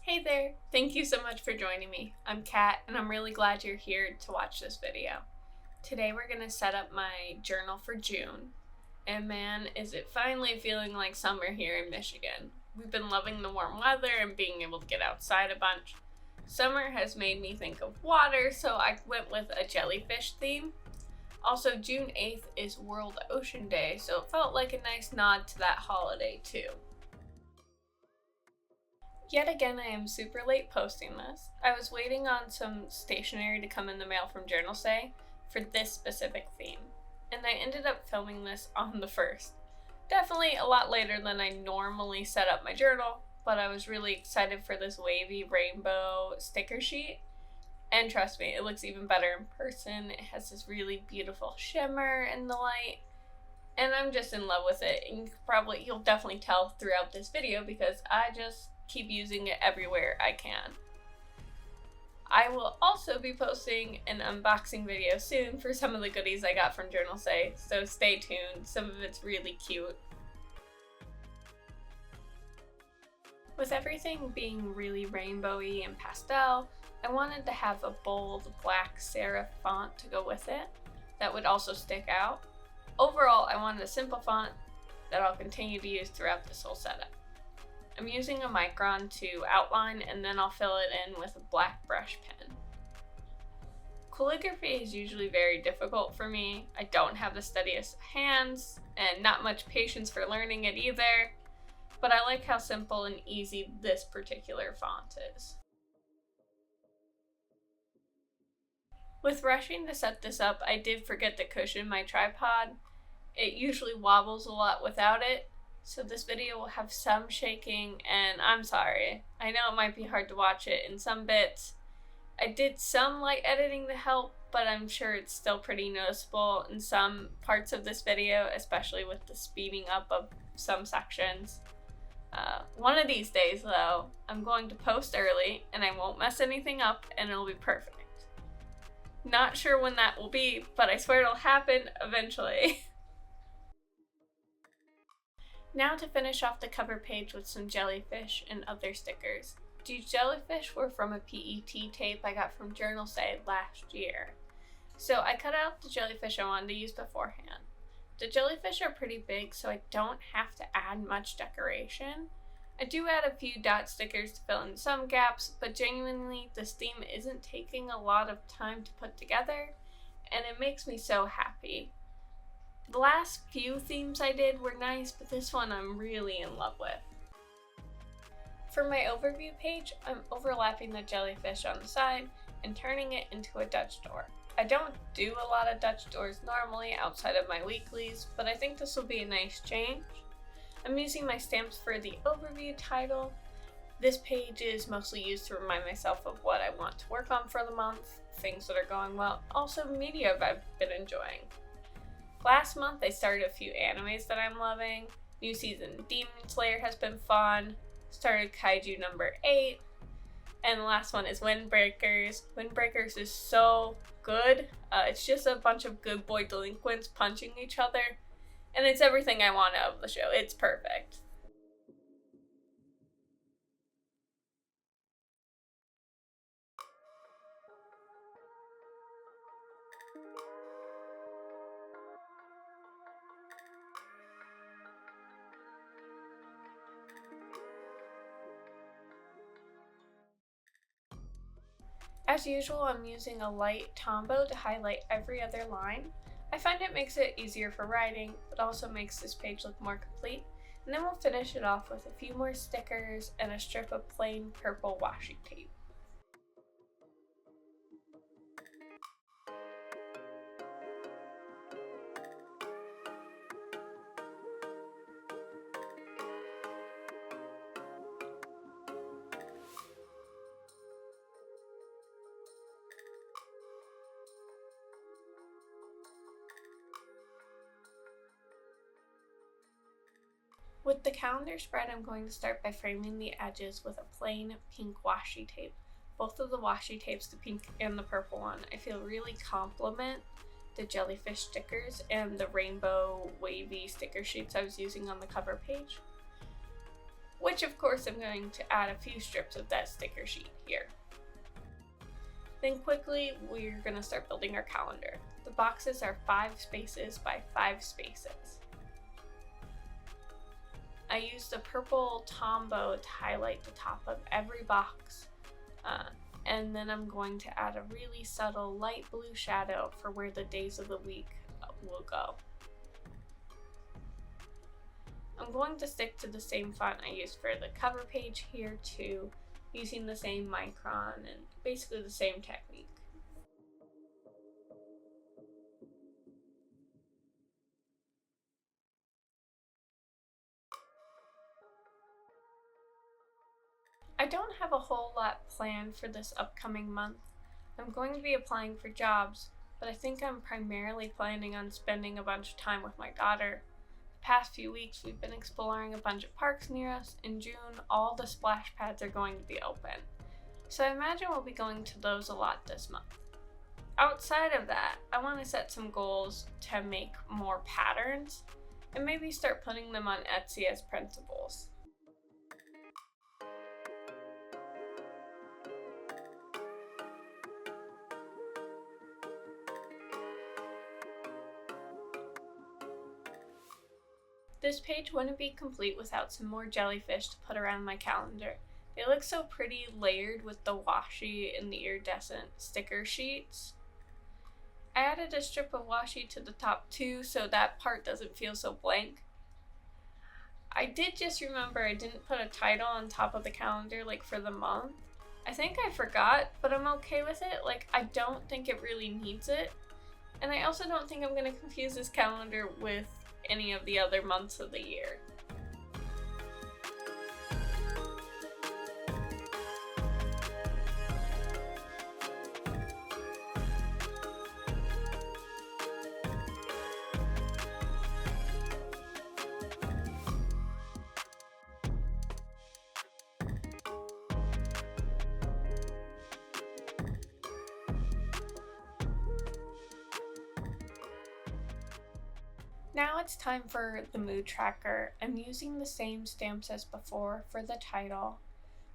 Hey there! Thank you so much for joining me. I'm Kat and I'm really glad you're here to watch this video. Today we're going to set up my journal for June. And man, is it finally feeling like summer here in Michigan. We've been loving the warm weather and being able to get outside a bunch. Summer has made me think of water, so I went with a jellyfish theme. Also, June 8th is World Ocean Day, so it felt like a nice nod to that holiday too. Yet again, I am super late posting this. I was waiting on some stationery to come in the mail from Journal Say for this specific theme, and I ended up filming this on the 1st. Definitely a lot later than I normally set up my journal, but I was really excited for this wavy rainbow sticker sheet. And trust me, it looks even better in person. It has this really beautiful shimmer in the light, and I'm just in love with it. And you'll definitely tell throughout this video because I just keep using it everywhere I can. I will also be posting an unboxing video soon for some of the goodies I got from Journal Say, so stay tuned. Some of it's really cute. With everything being really rainbowy and pastel, I wanted to have a bold black serif font to go with it that would also stick out. Overall, I wanted a simple font that I'll continue to use throughout this whole setup. I'm using a micron to outline, and then I'll fill it in with a black brush pen. Calligraphy is usually very difficult for me. I don't have the steadiest hands and not much patience for learning it either, but I like how simple and easy this particular font is. With rushing to set this up, I did forget to cushion my tripod. It usually wobbles a lot without it, so this video will have some shaking, and I'm sorry. I know it might be hard to watch it in some bits. I did some light editing to help, but I'm sure it's still pretty noticeable in some parts of this video, especially with the speeding up of some sections. One of these days though, I'm going to post early and I won't mess anything up and it'll be perfect. Not sure when that will be, but I swear it'll happen eventually. Now to finish off the cover page with some jellyfish and other stickers. These jellyfish were from a PET tape I got from Journal Say last year. So I cut out the jellyfish I wanted to use beforehand. The jellyfish are pretty big, so I don't have to add much decoration. I do add a few dot stickers to fill in some gaps, but genuinely this theme isn't taking a lot of time to put together, and it makes me so happy. The last few themes I did were nice, but this one I'm really in love with. For my overview page, I'm overlapping the jellyfish on the side and turning it into a Dutch door. I don't do a lot of Dutch doors normally outside of my weeklies, but I think this will be a nice change. I'm using my stamps for the overview title. This page is mostly used to remind myself of what I want to work on for the month, things that are going well, also media I've been enjoying. Last month I started a few animes that I'm loving. New season Demon Slayer has been fun. Started Kaiju number 8. And the last one is Windbreakers. Windbreakers is so good. It's just a bunch of good boy delinquents punching each other. And it's everything I want out of the show. It's perfect. As usual, I'm using a light Tombow to highlight every other line. I find it makes it easier for writing, but also makes this page look more complete. And then we'll finish it off with a few more stickers and a strip of plain purple washi tape. With the calendar spread, I'm going to start by framing the edges with a plain pink washi tape. Both of the washi tapes, the pink and the purple one, I feel really complement the jellyfish stickers and the rainbow wavy sticker sheets I was using on the cover page. which of course I'm going to add a few strips of that sticker sheet here. Then quickly, we're going to start building our calendar. The boxes are 5 spaces by 5 spaces. I used the purple Tombow to highlight the top of every box, and then I'm going to add a really subtle light blue shadow for where the days of the week will go. I'm going to stick to the same font I used for the cover page here too, using the same micron and basically the same technique. I don't have a whole lot planned for this upcoming month. I'm going to be applying for jobs, but I think I'm primarily planning on spending a bunch of time with my daughter. The past few weeks we've been exploring a bunch of parks near us. In June, all the splash pads are going to be open, so I imagine we'll be going to those a lot this month. Outside of that, I want to set some goals to make more patterns and maybe start putting them on Etsy as printables. This page wouldn't be complete without some more jellyfish to put around my calendar. They look so pretty layered with the washi and the iridescent sticker sheets. I added a strip of washi to the top too, so that part doesn't feel so blank. I did just remember I didn't put a title on top of the calendar like for the month. I think I forgot, but I'm okay with it. Like, I don't think it really needs it. And I also don't think I'm going to confuse this calendar with any of the other months of the year. Now it's time for the mood tracker. I'm using the same stamps as before for the title.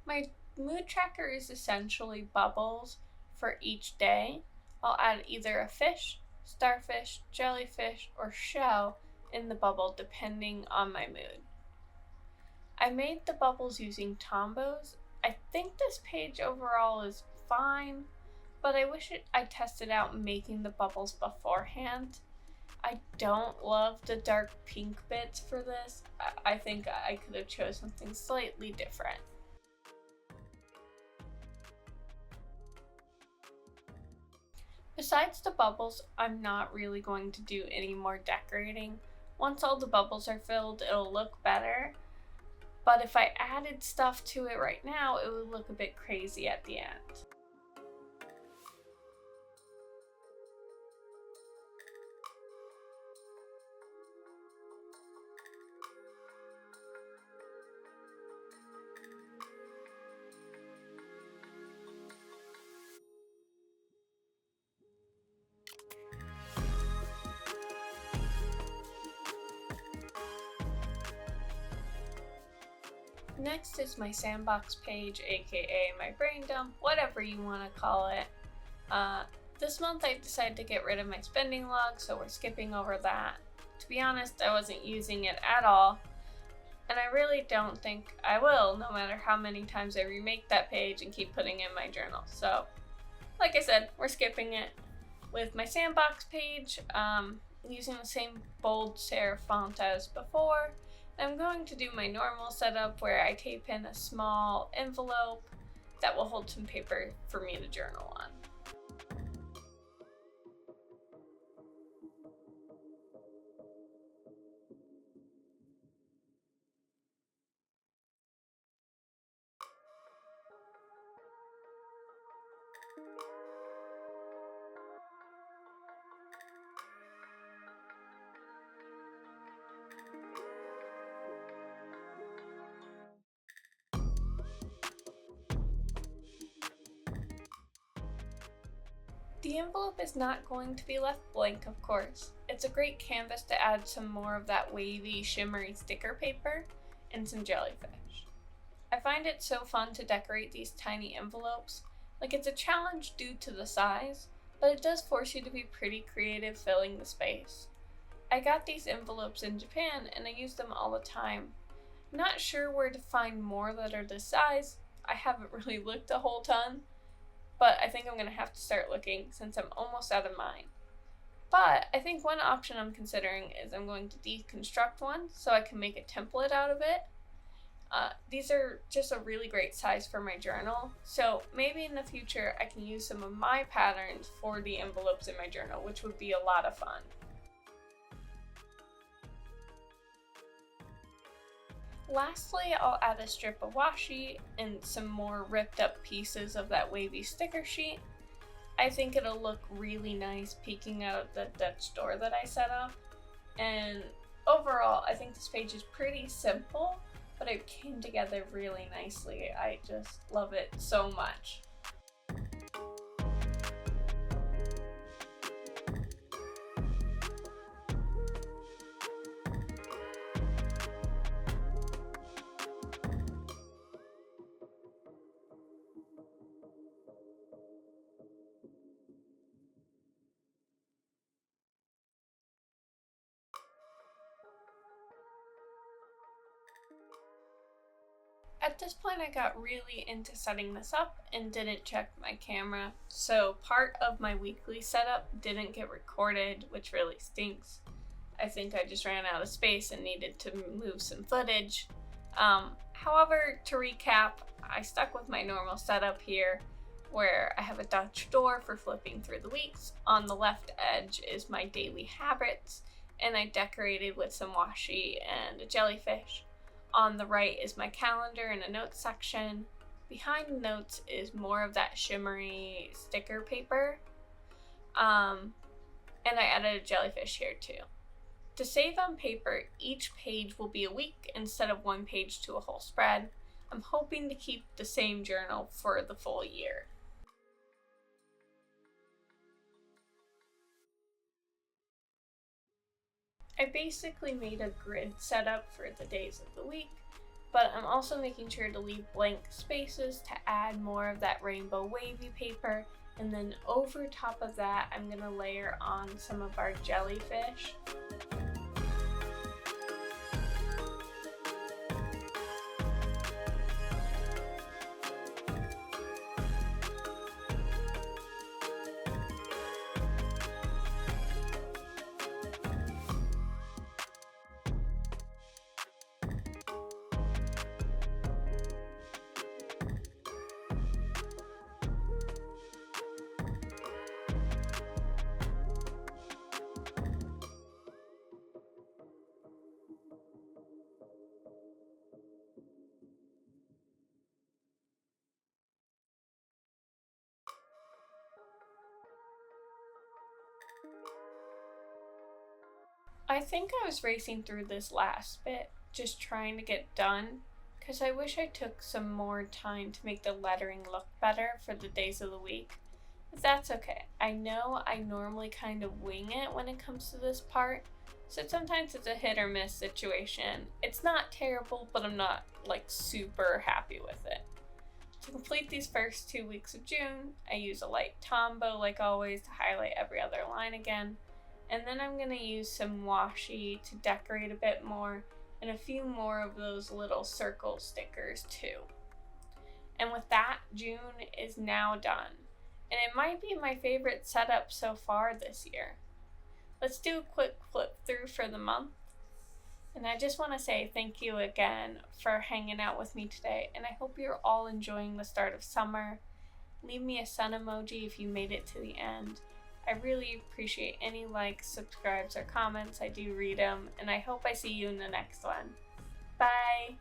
My mood tracker is essentially bubbles for each day. I'll add either a fish, starfish, jellyfish, or shell in the bubble depending on my mood. I made the bubbles using Tombows. I think this page overall is fine, but I wish I tested out making the bubbles beforehand. I don't love the dark pink bits for this. I think I could have chose something slightly different. Besides the bubbles, I'm not really going to do any more decorating. Once all the bubbles are filled, it'll look better. But if I added stuff to it right now, it would look a bit crazy at the end. Next is my sandbox page, aka my brain dump, whatever you want to call it. This month I decided to get rid of my spending log, so we're skipping over that. To be honest, I wasn't using it at all, and I really don't think I will, no matter how many times I remake that page and keep putting in my journal. So, like I said, we're skipping it. With my sandbox page, using the same bold serif font as before, I'm going to do my normal setup where I tape in a small envelope that will hold some paper for me to journal on. The envelope is not going to be left blank, of course. It's a great canvas to add some more of that wavy, shimmery sticker paper and some jellyfish. I find it so fun to decorate these tiny envelopes. Like, it's a challenge due to the size, but it does force you to be pretty creative filling the space. I got these envelopes in Japan and I use them all the time. I'm not sure where to find more that are this size. I haven't really looked a whole ton, but I think I'm going to have to start looking since I'm almost out of mine. But I think one option I'm considering is I'm going to deconstruct one so I can make a template out of it. These are just a really great size for my journal, so maybe in the future I can use some of my patterns for the envelopes in my journal, which would be a lot of fun. Lastly, I'll add a strip of washi and some more ripped up pieces of that wavy sticker sheet. I think it'll look really nice peeking out of the Dutch door that I set up. And overall, I think this page is pretty simple, but it came together really nicely. I just love it so much. At this point, I got really into setting this up and didn't check my camera, so part of my weekly setup didn't get recorded, which really stinks. I think I just ran out of space and needed to move some footage. However, to recap, I stuck with my normal setup here, where I have a Dutch door for flipping through the weeks. On the left edge is my daily habits, and I decorated with some washi and a jellyfish. On the right is my calendar and a notes section. Behind the notes is more of that shimmery sticker paper. And I added a jellyfish here too. To save on paper, each page will be a week instead of one page to a whole spread. I'm hoping to keep the same journal for the full year. I basically made a grid setup for the days of the week, but I'm also making sure to leave blank spaces to add more of that rainbow wavy paper, and then over top of that I'm going to layer on some of our jellyfish. I think I was racing through this last bit, just trying to get done, because I wish I took some more time to make the lettering look better for the days of the week. But that's okay. I know I normally kind of wing it when it comes to this part, so sometimes it's a hit or miss situation. It's not terrible, but I'm not like super happy with it. To complete these first 2 weeks of June, I use a light Tombow like always to highlight every other line again. And then I'm going to use some washi to decorate a bit more and a few more of those little circle stickers too. And with that, June is now done. And it might be my favorite setup so far this year. Let's do a quick flip through for the month. And I just want to say thank you again for hanging out with me today, and I hope you're all enjoying the start of summer. Leave me a sun emoji if you made it to the end. I really appreciate any likes, subscribes, or comments. I do read them, and I hope I see you in the next one. Bye!